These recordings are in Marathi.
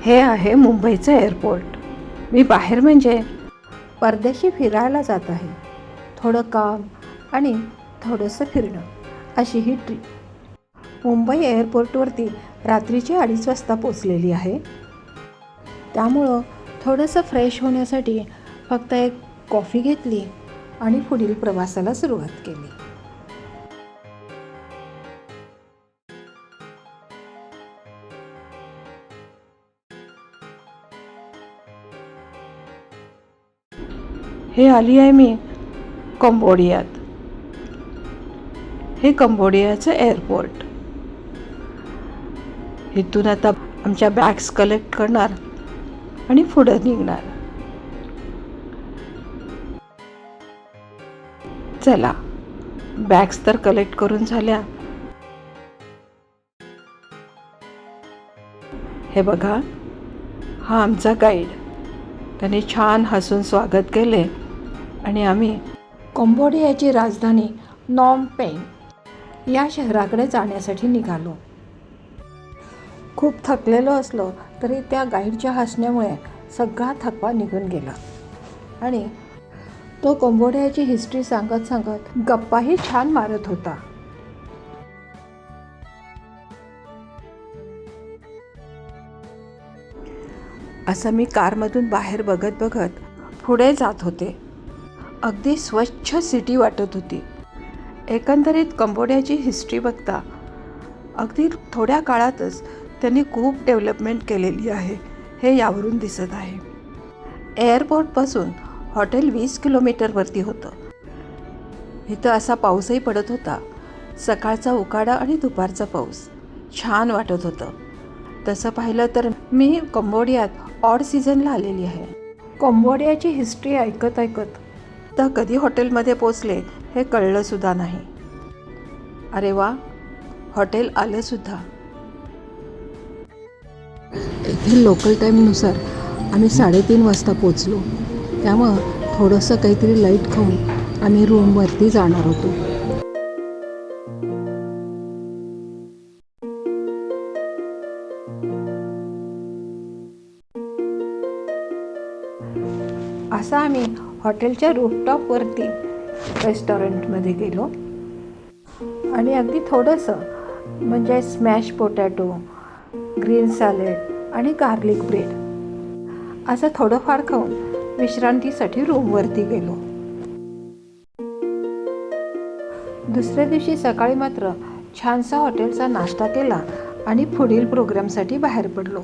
हे आहे मुंबईचं एअरपोर्ट. मी बाहेर म्हणजे परदेशी फिरायला जात आहे. थोडं काम आणि थोडंसं फिरणं अशी ही ट्रिप. मुंबई एअरपोर्टवरती रात्रीचे 2:30 वाजता पोचलेली आहे. त्यामुळं थोडंसं फ्रेश होण्यासाठी फक्त एक कॉफी घेतली आणि पुढील प्रवासाला सुरुवात केली. हे आली आहे मी कंबोडियात. हे कंबोडियाचं एअरपोर्ट. इथून आता आमच्या बॅग्स कलेक्ट करणार आणि पुढे निघणार. चला, बॅग्स तर कलेक्ट करून झाल्या. हे बघा, हा आमचा गाईड. त्याने छान हसून स्वागत केले आणि आम्ही कंबोडियाची राजधानी नॉम पेन या शहराकडे जाण्यासाठी निघालो. खूप थकलेलो असलो तरी त्या गाईडच्या हसण्यामुळे सगळा थकवा निघून गेला आणि तो कंबोडियाची हिस्ट्री सांगत सांगत गप्पाही छान मारत होता. असं मी कारमधून बाहेर बघत बघत पुढे जात होते. अगदी स्वच्छ सिटी वाटत होती. एकंदरीत कंबोडियाची हिस्ट्री बघता अगदी थोड्या काळातच त्यांनी खूप डेव्हलपमेंट केलेली आहे, हे यावरून दिसत आहे. एअरपोर्टपासून हॉटेल 20 किलोमीटरवरती होतं. इथं असा पाऊसही पडत होता. सकाळचा उकाडा आणि दुपारचा पाऊस छान वाटत होतं. तसं पाहिलं तर मी कंबोडियात ऑड सीझनला आलेली आहे. कंबोडियाची हिस्ट्री ऐकत ऐकत तर कधी हॉटेलमध्ये पोचले हे कळलंसुद्धा नाही. अरे वा, हॉटेल आलंसुद्धा. येथील लोकल टाईमनुसार आम्ही 3:30 वाजता पोचलो. त्यामुळं थोडंसं काहीतरी लाईट खाऊन आम्ही रूमवरती जाणार होतो. असा आम्ही हॉटेलच्या रूफटॉपवरती रेस्टॉरंटमध्ये गेलो आणि अगदी थोडंसं म्हणजे स्मॅश पोटॅटो, ग्रीन सॅलेड आणि गार्लिक ब्रेड असं थोडंफार खाऊन विश्रांतीसाठी रूमवरती गेलो. दुसऱ्या दिवशी सकाळी मात्र छानसा हॉटेलचा नाश्ता केला आणि पुढील प्रोग्रामसाठी बाहेर पडलो.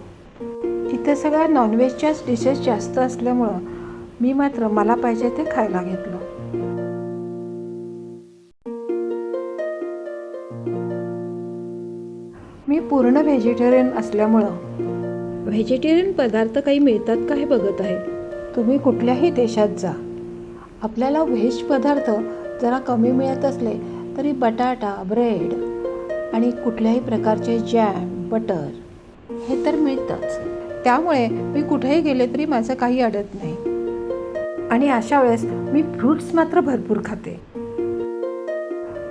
इथं सगळ्या नॉनव्हेजच्याच डिशेस जास्त असल्यामुळं मी मात्र मला पाहिजे ते खायला घेतलं. मी पूर्ण व्हेजिटेरियन असल्यामुळं व्हेजिटेरियन पदार्थ काही मिळतात का हे बघत आहे. तुम्ही कुठल्याही देशात जा, आपल्याला व्हेज पदार्थ जरा कमी मिळत असले तरी बटाटा, ब्रेड आणि कुठल्याही प्रकारचे जॅम, बटर हे तर मिळतंच. त्यामुळे मी कुठेही गेले तरी माझं काही अडत नाही. आणि अशा वेळेस मी फ्रूट्स मात्र भरपूर खाते.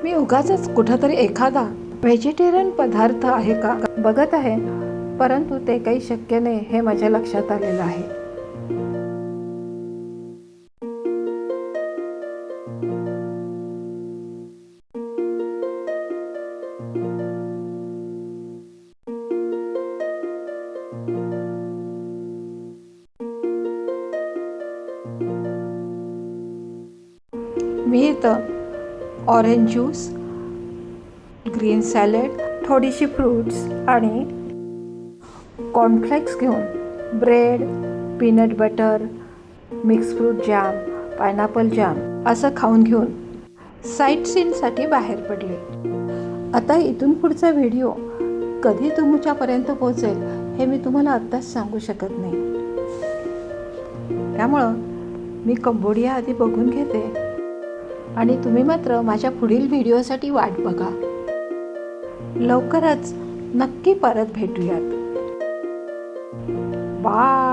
मी उगाचच कुठंतरी एखादा व्हेजिटेरियन पदार्थ आहे का बघत आहे, परंतु ते काही शक्य नाही हे माझ्या लक्षात आलेलं आहे. मी इथं ऑरेंज ज्यूस, ग्रीन सॅलेड, थोडीशी फ्रूट्स आणि कॉर्नफ्लेक्स घेऊन bread, peanut butter, mix fruit jam, pineapple jam असं खाऊन घेऊन साईट सीनसाठी बाहेर पडले. आता इथून पुढचा व्हिडिओ कधी तुमच्यापर्यंत पोहोचेल हे मी तुम्हाला आत्ताच सांगू शकत नाही. त्यामुळं मी कंबोडिया आधी बघून घेते आणि तुम्ही मात्र माझ्या पुढील व्हिडिओसाठी वाट बघा. लवकरच नक्की परत भेटूयात. बाय.